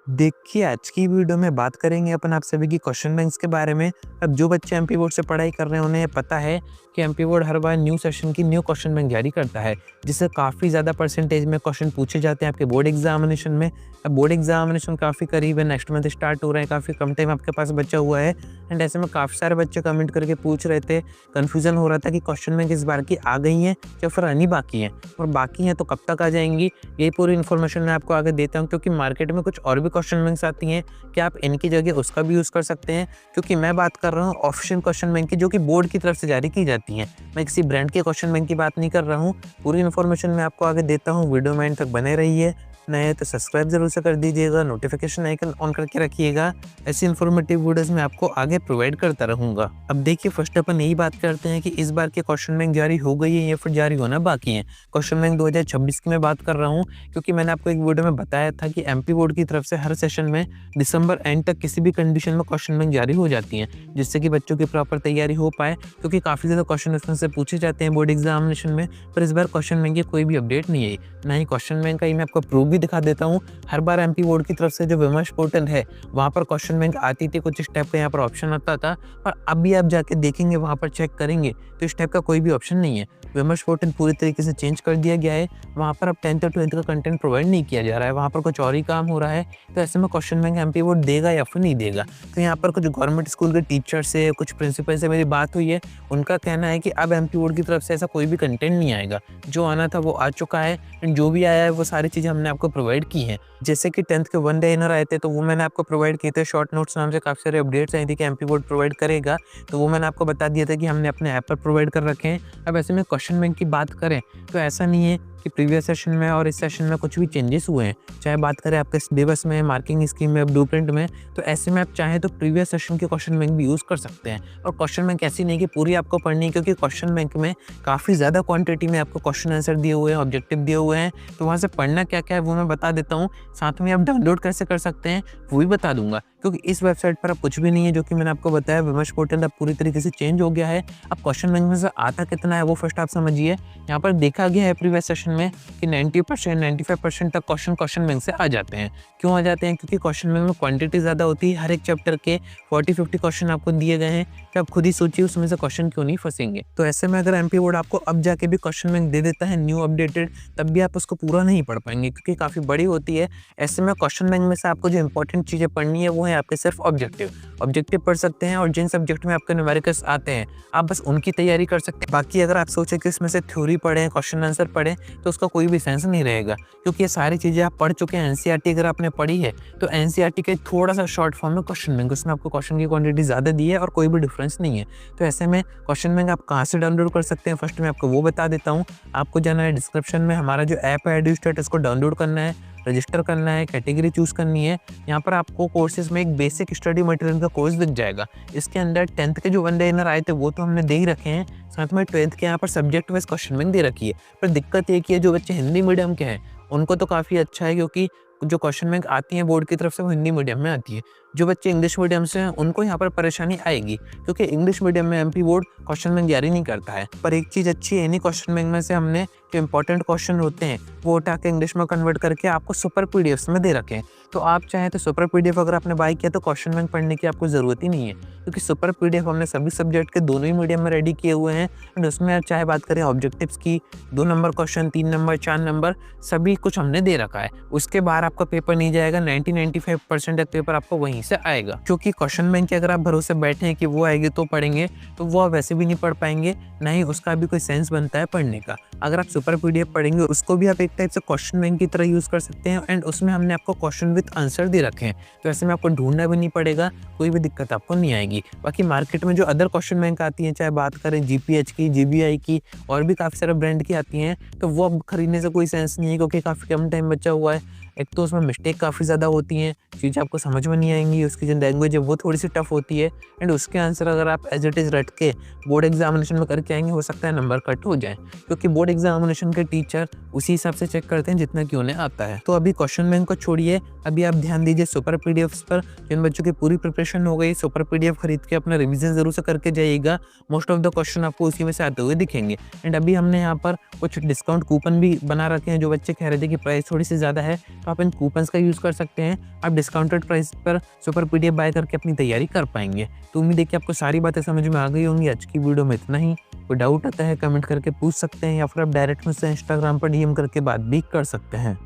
देखिए, आज की वीडियो में बात करेंगे अपन आप सभी की क्वेश्चन बैंक्स के बारे में। अब जो बच्चे एमपी बोर्ड से पढ़ाई कर रहे हैं, उन्हें पता है कि एमपी बोर्ड हर बार न्यू सेशन की न्यू क्वेश्चन बैंक जारी करता है, जिससे काफ़ी ज़्यादा परसेंटेज में क्वेश्चन पूछे जाते हैं आपके बोर्ड एग्जामिनेशन में। अब बोर्ड एग्जामिनेशन काफ़ी करीब है, नेक्स्ट मंथ स्टार्ट हो रहे हैं, काफ़ी कम टाइम आपके पास बचा हुआ है। एंड ऐसे में काफ़ी सारे बच्चे कमेंट करके पूछ रहे थे, कन्फ्यूज़न हो रहा था कि क्वेश्चन बैंक इस बार की आ गई हैं या फिर आनी बाकी हैं, और बाकी हैं तो कब तक आ जाएंगी। यही पूरी इन्फॉर्मेशन मैं आपको आगे देता हूँ, क्योंकि मार्केट में कुछ और भी क्वेश्चन बैंक्स आती हैं कि आप इनकी जगह उसका भी यूज़ कर सकते हैं। क्योंकि मैं बात कर रहा हूँ ऑफिशियल क्वेश्चन बैंक की, जो कि बोर्ड की तरफ से जारी की जाती हैं। मैं किसी ब्रांड के क्वेश्चन बैंक की बात नहीं कर रहा हूँ। पूरी इन्फॉर्मेशन मैं आपको आगे देता हूँ, वीडियो में एंड तक बने रहिए। नए तो सब्सक्राइब जरूर से कर दीजिएगा, नोटिफिकेशन आइकन ऑन करके रखिएगा। ऐसी इन्फॉर्मेटिव वीडियोस मैं आपको आगे प्रोवाइड करता रहूँगा। अब देखिए, फर्स्ट अपन यही बात करते हैं कि इस बार के क्वेश्चन बैंक जारी हो गई है या फिर जारी होना बाकी है। क्वेश्चन बैंक 2026 की मैं बात कर रहा हूँ, क्योंकि मैंने आपको एक वीडियो में बताया था कि एमपी बोर्ड की तरफ से हर सेशन में दिसंबर एंड तक किसी भी कंडीशन में क्वेश्चन बैंक जारी हो जाती हैं, जिससे कि बच्चों की प्रॉपर तैयारी हो पाए। क्योंकि काफ़ी ज़्यादा क्वेश्चन उसमें से पूछे जाते हैं बोर्ड एग्जामिनेशन में, पर इस बार क्वेश्चन बैंक की कोई भी अपडेट नहीं आई, ना ही क्वेश्चन बैंक का। ही मैं आपको प्रूफ भी दिखा देता हूँ। हर बार एमपी बोर्ड की तरफ से जो विमर्श पोर्टल है, वहाँ पर क्वेश्चन बैंक आती थी, कुछ इस टाइप का यहाँ पर ऑप्शन आता था। पर अब भी आप जाके देखेंगे, वहाँ पर चेक करेंगे तो इस टाइप का कोई भी ऑप्शन नहीं है। विमर्श पोर्टल पूरी तरीके से चेंज कर दिया गया है। वहाँ पर अब 10th और 12th का कंटेंट प्रोवाइड नहीं किया जा रहा है, वहाँ पर कुछ और ही काम हो रहा है। तो ऐसे में क्वेश्चन बैंक एमपी बोर्ड देगा या फिर नहीं देगा। तो यहाँ पर कुछ गवर्नमेंट स्कूल के टीचर से, कुछ प्रिंसिपल से मेरी बात हुई है। उनका कहना है कि अब एमपी बोर्ड की तरफ से ऐसा कोई भी कंटेंट नहीं आएगा, जो आना था वो आ चुका है। एंड जो भी आया है वो सारी चीज़ें हमने आपको प्रोवाइड की हैं। जैसे कि 10th के वन लाइनर आए थे, तो वो मैंने आपको प्रोवाइड किए थे। शॉर्ट नोट्स नाम से काफ़ी सारे अपडेट्स आई थी कि एमपी बोर्ड प्रोवाइड करेगा, तो वो मैंने आपको बता दिया था कि हमने अपने ऐप पर प्रोवाइड कर रखे हैं। अब ऐसे में क्वेश्चन बैंक की बात करें तो ऐसा नहीं है कि प्रीवियस सेशन में और इस सेशन में कुछ भी चेंजेस हुए हैं। चाहे बात करें आपके सिलेबस में, मार्किंग स्कीम में, ब्लूप्रिंट में, तो ऐसे में आप चाहें तो प्रीवियस सेशन के क्वेश्चन बैंक भी यूज़ कर सकते हैं। और क्वेश्चन बैंक ऐसी नहीं कि पूरी आपको पढ़नी है, क्योंकि क्वेश्चन बैंक में काफ़ी ज़्यादा क्वांटिटी में आपको क्वेश्चन आंसर दिए हुए हैं, ऑब्जेक्टिव दिए हुए हैं। तो वहाँ से पढ़ना क्या क्या है वो मैं बता देता हूँ। साथ में आप डाउनलोड कैसे कर सकते हैं वो भी बता दूंगा, क्योंकि इस वेबसाइट पर अब कुछ भी नहीं है जो कि मैंने आपको बताया। विमर्श पोर्टल अब पूरी तरीके से चेंज हो गया है। अब क्वेश्चन बैंक में से आता कितना है वो फर्स्ट आप समझिए। यहाँ पर देखा गया है प्रीवियस सेशन में कि 90% 95% तक क्वेश्चन बैंक से आ जाते हैं। क्यों आ जाते हैं? क्योंकि क्वेश्चन बैंक में क्वांटिटी ज़्यादा होती है। हर एक चैप्टर के 40-50 क्वेश्चन आपको दिए गए हैं, कि आप खुद ही सोचिए उसमें से क्वेश्चन क्यों नहीं फंसेंगे। तो ऐसे में अगर एमपी बोर्ड आपको अब जाके भी क्वेश्चन बैंक दे देता है न्यू अपडेटेड, तब भी आप उसको पूरा नहीं पढ़ पाएंगे, क्योंकि काफ़ी बड़ी होती है। ऐसे में क्वेश्चन बैंक में से आपको जो इंपॉर्टेंट चीज़ें पढ़नी है वो है आपके सिर्फ ऑब्जेक्टिव पढ़ सकते हैं। और जिन सब्जेक्ट में आपके न्यूमेरिकल्स आते हैं, आप बस उनकी तैयारी कर सकते हैं। बाकी अगर आप सोचें कि इसमें से थ्योरी पढ़ें, क्वेश्चन आंसर पढ़ें, तो उसका कोई भी सेंस नहीं रहेगा, क्योंकि ये सारी चीज़ें आप पढ़ चुके हैं। एनसीईआरटी अगर आपने पढ़ी है तो एनसीईआरटी के थोड़ा सा शॉर्ट फॉर्म में क्वेश्चन बैंक, उसमें आपको क्वेश्चन की क्वांटिटी ज़्यादा दी है और कोई भी डिफरेंस नहीं है। तो ऐसे में क्वेश्चन बैंक आप कहाँ से डाउनलोड कर सकते हैं, फर्स्ट मैं आपको वो बता देता हूँ। आपको जाना है डिस्क्रिप्शन में, हमारा जो ऐप है एडुस्टेट, इसको डाउनलोड करना है, रजिस्टर करना है, कैटेगरी चूज़ करनी है। यहाँ पर आपको कोर्सेज में एक बेसिक स्टडी मटेरियल का कोर्स दिख जाएगा। इसके अंदर 10th के जो वन लाइनर आए थे वो तो हमने दे ही रखे हैं, साथ में 12th के यहाँ पर सब्जेक्ट वाइज क्वेश्चन बैंक दे रखी है। पर दिक्कत एक ही है, जो बच्चे हिंदी मीडियम के हैं उनको तो काफ़ी अच्छा है, क्योंकि जो क्वेश्चन बैंक आती है बोर्ड की तरफ से वो हिंदी मीडियम में आती है। जो बच्चे इंग्लिश मीडियम से हैं उनको यहाँ पर परेशानी आएगी, क्योंकि इंग्लिश मीडियम में एमपी बोर्ड क्वेश्चन बैंक जारी नहीं करता है। पर एक चीज़ अच्छी है, इन्हीं क्वेश्चन बैंक में से हमने जो इंपॉर्टेंट क्वेश्चन होते हैं वो उठा के इंग्लिश में कन्वर्ट करके आपको सुपर पीडीएफ्स में दे रखे हैं। तो आप चाहें तो सुपर पीडीएफ अगर आपने बाय किया तो क्वेश्चन बैंक पढ़ने की आपको ज़रूरत ही नहीं है, क्योंकि सुपर पीडीएफ हमने सभी सब्जेक्ट के दोनों ही मीडियम में रेडी किए हुए हैं। एंड उसमें आप चाहे बात करें ऑब्जेक्टिव्स की, 2 नंबर क्वेश्चन, 3 नंबर, 4 नंबर, सभी कुछ हमने दे रखा है। उसके बाहर आपका पेपर नहीं जाएगा, 90-95% तक पेपर आपको वहीं से आएगा। क्योंकि क्वेश्चन बैंक के अगर आप भरोसे बैठे हैं कि वो आएगी तो पढ़ेंगे, तो वो आप वैसे भी नहीं पढ़ पाएंगे, ना ही उसका भी कोई सेंस बनता है पढ़ने का। अगर आप सुपर पीडीएफ पढ़ेंगे उसको भी आप एक टाइप से क्वेश्चन बैंक की तरह यूज़ कर सकते हैं। एंड उसमें हमने आपको क्वेश्चन विद आंसर दे रखे हैं, तो ऐसे में आपको ढूंढना भी नहीं पड़ेगा, कोई भी दिक्कत आपको नहीं आएगी। बाकी मार्केट में जो अदर क्वेश्चन बैंक आती हैं, चाहे बात करें जीपीएच की, जीबीआई की, और भी काफ़ी सारे ब्रांड की आती हैं, तो वो अब खरीदने से कोई सेंस नहीं है, क्योंकि काफ़ी कम टाइम बचा हुआ है। एक तो उसमें मिस्टेक काफ़ी ज़्यादा होती हैं, चीज़ें आपको समझ में नहीं आएंगी, उसकी जो लैंग्वेज है वो थोड़ी सी टफ होती है। एंड उसके आंसर अगर आप एज इट इज़ रट के बोर्ड एग्जामिनेशन में करके आएंगे, हो सकता है नंबर कट हो जाए, क्योंकि बोर्ड एग्जामिनेशन के टीचर उसी हिसाब से चेक करते हैं जितना कि उन्हें आता है। तो अभी क्वेश्चन बैंक को छोड़िए, अभी आप ध्यान दीजिए सुपर पीडीएफ्स पर। जिन बच्चों की पूरी प्रिपरेशन हो गई, सुपर पीडीएफ खरीद के अपना रिवीजन जरूर से करके जाइएगा। मोस्ट ऑफ द क्वेश्चन आपको उसी में से आते हुए दिखेंगे। एंड अभी हमने यहाँ पर कुछ डिस्काउंट कूपन भी बना रखे हैं। जो बच्चे कह रहे थे कि प्राइस थोड़ी सी ज़्यादा है, तो आप इन कूपन्स का यूज़ कर सकते हैं। आप डिस्काउंटेड प्राइस पर सुपर पीडीएफ बाय करके अपनी तैयारी कर पाएंगे। तो उम्मीद है कि आपको सारी बातें समझ में आ गई होंगी। आज की वीडियो में इतना ही। कोई डाउट आता है कमेंट करके पूछ सकते हैं, या फिर आप डायरेक्ट मुझसे इंस्टाग्राम पर डीएम करके बात भी कर सकते हैं।